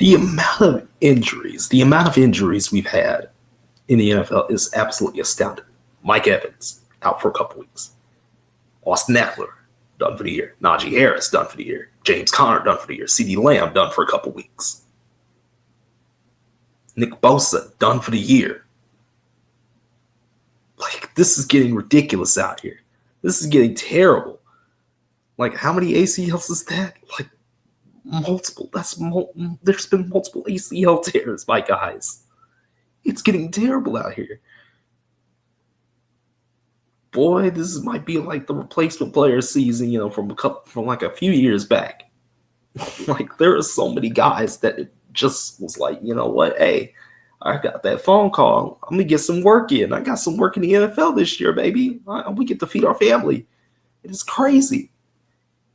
the amount of injuries we've had in the NFL is absolutely astounding. Mike Evans, out for a couple weeks. Austin Eckler, done for the year. Najee Harris, done for the year. James Conner, done for the year. CeeDee Lamb, done for a couple weeks. Nick Bosa, done for the year. Like, this is getting ridiculous out here. This is getting terrible. Like, how many ACLs is that? Like, multiple. There's been multiple ACL tears by guys. It's getting terrible out here. Boy, this might be like the replacement player season, from like a few years back. Like, there are so many guys that it just was like, you know what? Hey, I got that phone call. I'm gonna get some work in. I got some work in the NFL this year, baby. We get to feed our family. It is crazy.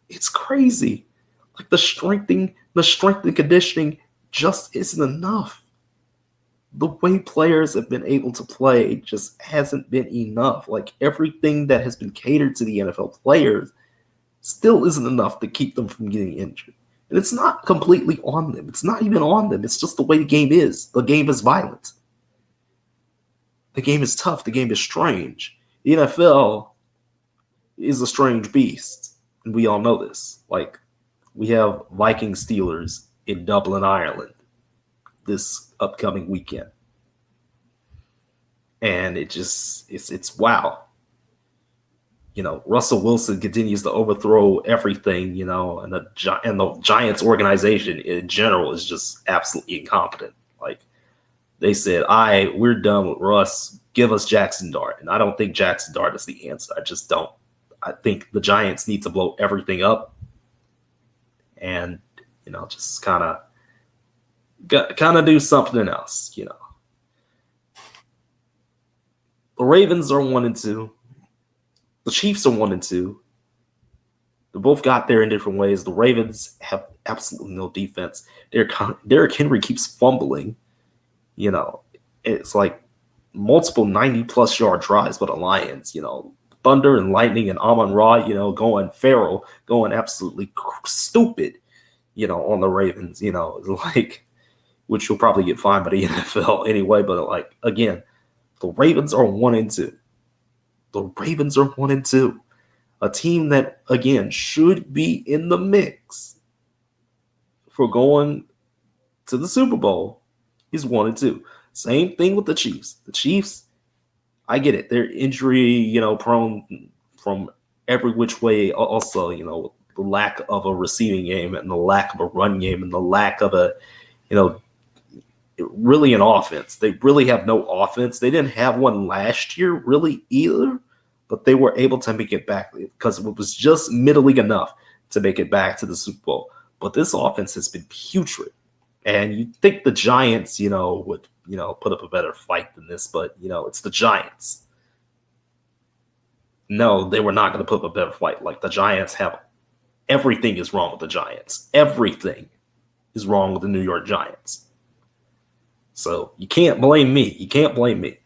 It's crazy. Like, the strength and conditioning just isn't enough. The way players have been able to play just hasn't been enough. Like, everything that has been catered to the NFL players still isn't enough to keep them from getting injured. And it's not completely on them. It's not even on them. It's just the way the game is. The game is violent. The game is tough. The game is strange. The NFL is a strange beast. And we all know this. Like, we have Viking Steelers in Dublin, Ireland this upcoming weekend. And it's wow. Russell Wilson continues to overthrow everything, and the Giants organization in general is just absolutely incompetent. Like, they said, we're done with Russ. Give us Jackson Dart. And I don't think Jackson Dart is the answer. I just don't. I think the Giants need to blow everything up and, just kind of do something else, The Ravens are 1-2. The Chiefs are 1-2. They both got there in different ways. The Ravens have absolutely no defense. Derrick Henry keeps fumbling. It's like multiple 90-plus yard drives by the Lions. Thunder and Lightning and Amon-Ra, going feral, going absolutely stupid, on the Ravens, like, which you'll probably get fined by the NFL anyway. But, like, again, the Ravens are 1-2. The Ravens are 1-2. A team that, again, should be in the mix for going to the Super Bowl is 1-2. Same thing with the Chiefs. The Chiefs, I get it. They're injury, prone from every which way. Also, the lack of a receiving game and the lack of a run game and the lack of a, really an offense. They really have no offense. They didn't have one last year really either, but they were able to make it back because it was just middling enough to make it back to the Super Bowl. But this offense has been putrid. And you'd think the Giants, would, put up a better fight than this, but, it's the Giants. No, they were not going to put up a better fight. Like, the Giants have everything is wrong with the Giants. Everything is wrong with the New York Giants. So you can't blame me. You can't blame me.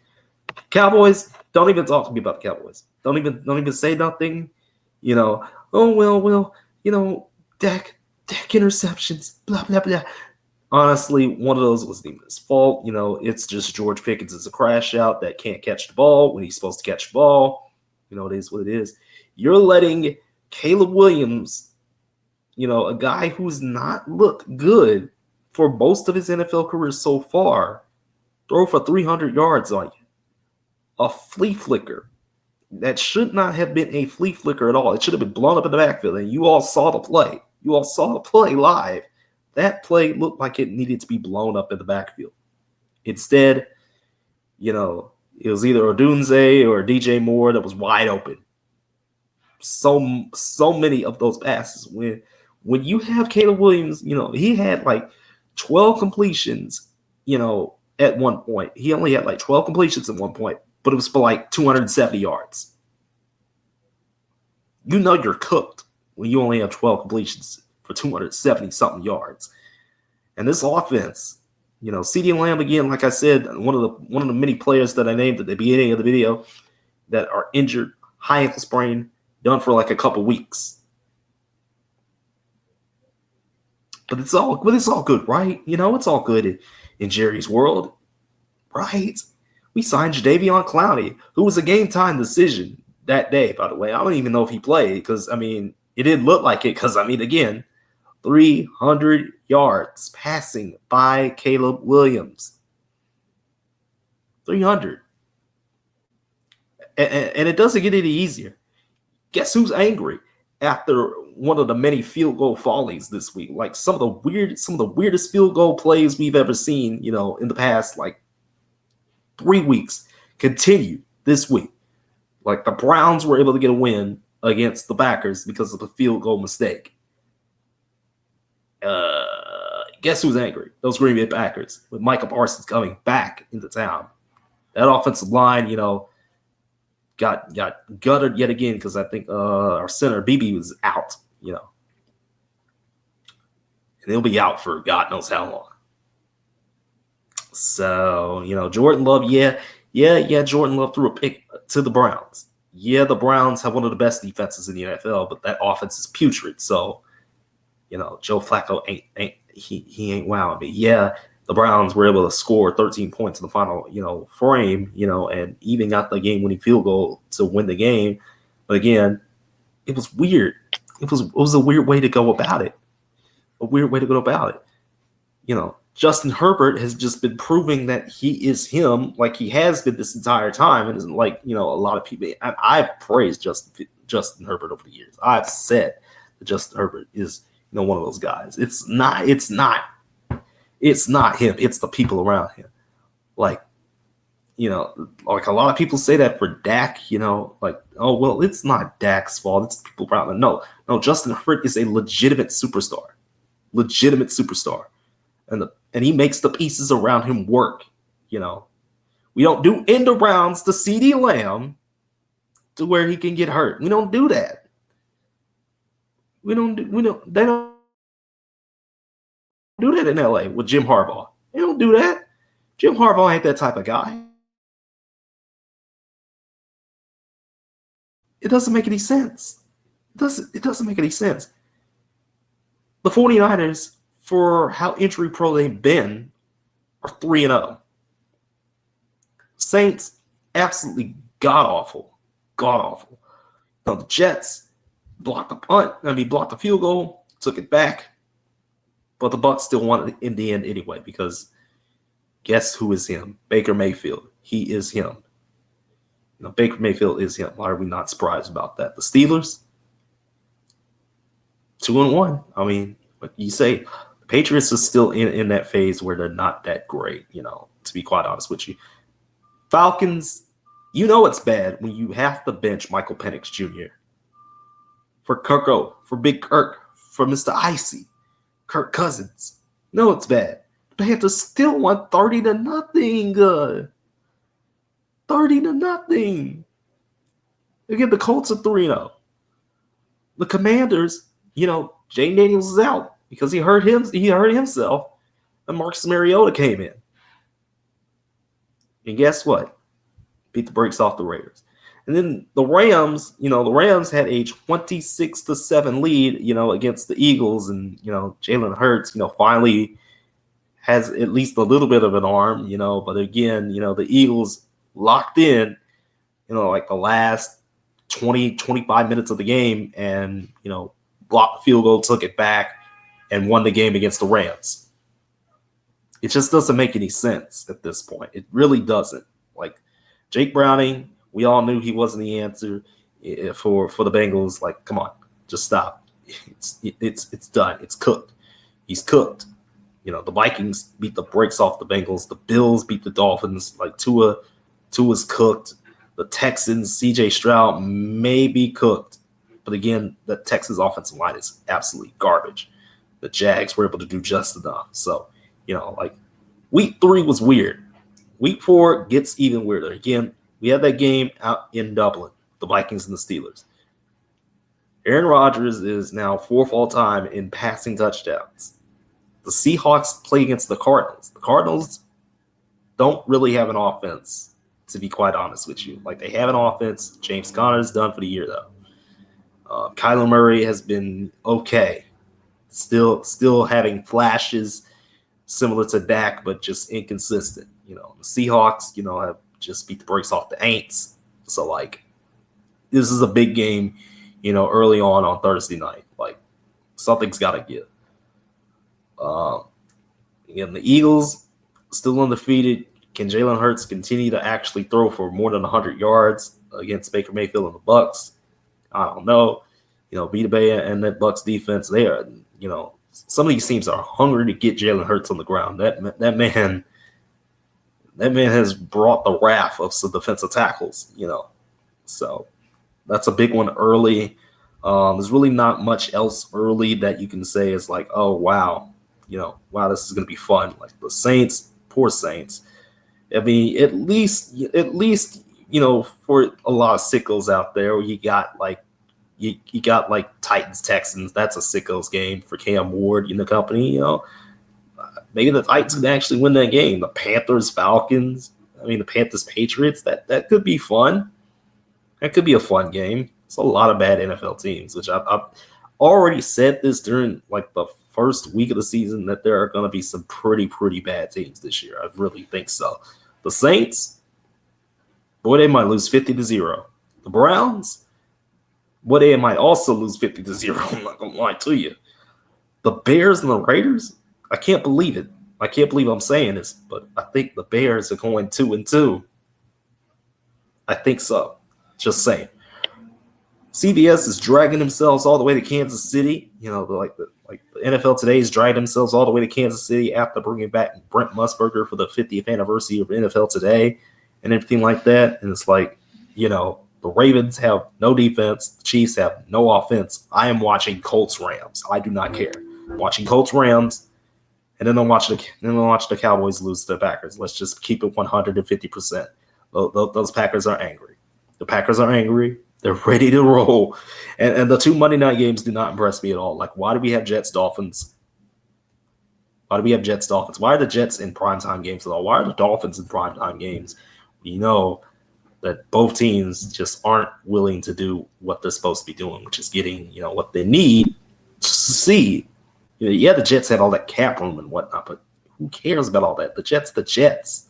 Cowboys, don't even talk to me about the Cowboys. Don't even say nothing. Dak interceptions, blah, blah, blah. Honestly, one of those wasn't even his fault. It's just George Pickens is a crash out that can't catch the ball when he's supposed to catch the ball. It is what it is. You're letting Caleb Williams, a guy who's not looked good for most of his NFL career so far, throw for 300 yards on you. A flea flicker that should not have been a flea flicker at all. It should have been blown up in the backfield, and you all saw the play. You all saw the play live. That play looked like it needed to be blown up in the backfield. Instead, it was either Odunze or DJ Moore that was wide open. So many of those passes. When you have Caleb Williams, he had like 12 completions, at one point. He only had like 12 completions at one point, but it was for like 270 yards. You're cooked when you only have 12 completions for 270-something yards. And this offense, CeeDee Lamb, again, like I said, one of the many players that I named at the beginning of the video that are injured, high ankle sprain, done for like a couple weeks. but it's all good, right? It's all good in Jerry's world, right? We signed Jadeveon Clowney, who was a game time decision that day, by the way. I don't even know if he played because, it didn't look like it because, again, 300 yards passing by Caleb Williams. 300. And it doesn't get any easier. Guess who's angry after one of the many field goal follies this week? Like some of the weirdest field goal plays we've ever seen, in the past like 3 weeks continue this week. Like the Browns were able to get a win against the Packers because of the field goal mistake. Guess who's angry? Those Green Bay Packers with Micah Parsons coming back into town. That offensive line, got gutted yet again because I think our center BB was out, and he'll be out for God knows how long. So, Jordan Love, Jordan Love threw a pick to the Browns. Yeah, the Browns have one of the best defenses in the NFL, but that offense is putrid. So, Joe Flacco ain't wowing me. Yeah, the Browns were able to score 13 points in the final, frame, and even got the game-winning field goal to win the game. But again, it was weird. It was a weird way to go about it. Justin Herbert has just been proving that he is him, like he has been this entire time, and isn't like a lot of people. I've praised Justin Herbert over the years. I've said that Justin Herbert is one of those guys. It's not him. It's the people around him. Like a lot of people say that for Dak. Like, oh well, it's not Dak's fault. It's the people around him. No, Justin Herbert is a legitimate superstar. And he makes the pieces around him work. We don't do end arounds to CeeDee Lamb to where he can get hurt. We don't do that. They don't do that in LA with Jim Harbaugh. They don't do that. Jim Harbaugh ain't that type of guy. It doesn't make any sense. It doesn't make any sense. The 49ers, for how injury prone they've been, are 3-0. Saints, absolutely god-awful. The Jets blocked the field goal, took it back, but the Bucs still won it in the end anyway because guess who is him? Baker Mayfield. He is him. Baker Mayfield is him. Why are we not surprised about that? The Steelers, 2-1. What you say? The Patriots are still in that phase where they're not that great, to be quite honest with you. Falcons, it's bad when you have to bench Michael Penix Jr. for Kirko, for Big Kirk, for Mr. Icy, Kirk Cousins. It's bad. They have to still won 30-0. 30-0. Again, the Colts are 3-0. The Commanders, Jane Daniels is out because he hurt himself, and Marcus Mariota came in. And guess what? Beat the brakes off the Raiders. And then the Rams, the Rams had a 26-7 lead, against the Eagles, and Jalen Hurts, finally has at least a little bit of an arm, but again, the Eagles locked in, like the last 20-25 minutes of the game, and blocked the field goal, took it back, and won the game against the Rams. It just doesn't make any sense at this point. It really doesn't. Like Jake Browning, we all knew he wasn't the answer for the Bengals. Like, come on, just stop. It's done. It's cooked. He's cooked. The Vikings beat the brakes off the Bengals. The Bills beat the Dolphins. Like Tua's cooked. The Texans, CJ Stroud may be cooked. But again, the Texans offensive line is absolutely garbage. The Jags were able to do just enough. So, week 3 was weird. Week 4 gets even weirder. Again, we had that game out in Dublin, the Vikings and the Steelers. Aaron Rodgers is now 4th all-time in passing touchdowns. The Seahawks play against the Cardinals. The Cardinals don't really have an offense, to be quite honest with you. Like, they have an offense. James Conner's done for the year, though. Kyler Murray has been okay. still having flashes similar to Dak, but just inconsistent. The Seahawks, have just beat the brakes off the Aints. So, like, this is a big game, early on Thursday night. Like, something's got to give. Again, the Eagles still undefeated. Can Jalen Hurts continue to actually throw for more than 100 yards against Baker Mayfield and the Bucs? I don't know. Vita Vea and that Bucs defense, they are, some of these teams are hungry to get Jalen Hurts on the ground. That man has brought the wrath of some defensive tackles, So that's a big one early. There's really not much else early that you can say is like, oh, wow, wow, this is going to be fun. Like the Saints, poor Saints. I mean, at least, for a lot of sickles out there, you got like Titans, Texans. That's a sickles game for Cam Ward and the company. Maybe the Titans can actually win that game. The Panthers, Falcons. I mean, the Panthers, Patriots. That could be fun. That could be a fun game. It's a lot of bad NFL teams, which I've already said this during like the first week of the season that there are going to be some pretty bad teams this year. I really think so. The Saints, boy, they might lose 50-0. The Browns, boy, they might also lose 50-0. I'm not going to lie to you. The Bears and the Raiders, I can't believe it. I can't believe I'm saying this, but I think the Bears are going 2-2. I think so. Just saying. CBS is dragging themselves all the way to Kansas City. The NFL Today is dragging themselves all the way to Kansas City after bringing back Brent Musburger for the 50th anniversary of NFL Today and everything like that. And it's like, the Ravens have no defense. The Chiefs have no offense. I am watching Colts Rams. I do not care. I'm watching Colts Rams, and then I'll watch the Cowboys lose to the Packers. Let's just keep it 150%. Those Packers are angry. The Packers are angry. They're ready to roll. And the two Monday night games do not impress me at all. Like, why do we have Jets-Dolphins? Why do we have Jets-Dolphins? Why are the Jets in primetime games at all? Why are the Dolphins in primetime games? We know that both teams just aren't willing to do what they're supposed to be doing, which is getting, what they need to succeed. The Jets had all that cap room and whatnot, but who cares about all that? The Jets.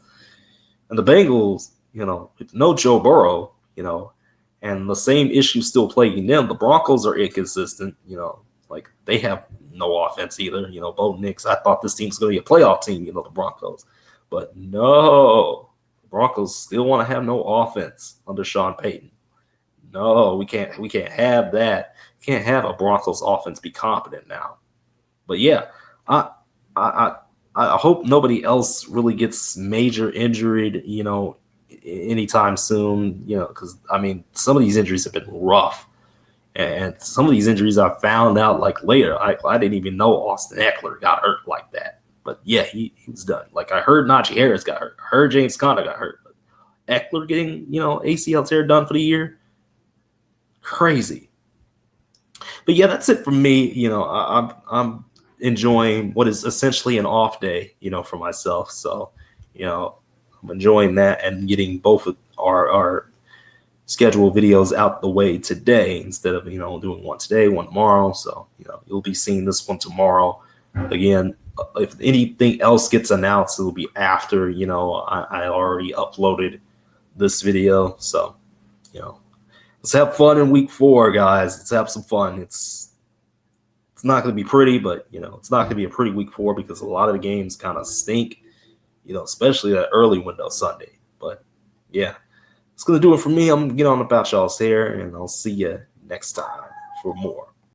And the Bengals, with no Joe Burrow, and the same issue still plaguing them. The Broncos are inconsistent, like they have no offense either. Bo Nix, I thought this team's going to be a playoff team, the Broncos. But no, the Broncos still want to have no offense under Sean Payton. No, we can't have that. We can't have a Broncos offense be competent now. But yeah, I hope nobody else really gets major injured, anytime soon, because I mean, some of these injuries have been rough, and some of these injuries I found out like later. I didn't even know Austin Eckler got hurt like that, but yeah, he was done. Like I heard Najee Harris got hurt. I heard James Conner got hurt. But Eckler getting ACL tear done for the year, crazy. But yeah, that's it for me. I'm enjoying what is essentially an off day, for myself. So, I'm enjoying that and getting both of our scheduled videos out the way today instead of, doing one today, one tomorrow. So, you'll be seeing this one tomorrow. Again, if anything else gets announced, it'll be after, I already uploaded this video. So, let's have fun in week 4, guys. Let's have some fun. It's not going to be pretty, but, it's not going to be a pretty week 4 because a lot of the games kind of stink. Especially that early window Sunday. But yeah, it's going to do it for me. I'm going to get on about y'all's hair, and I'll see you next time for more.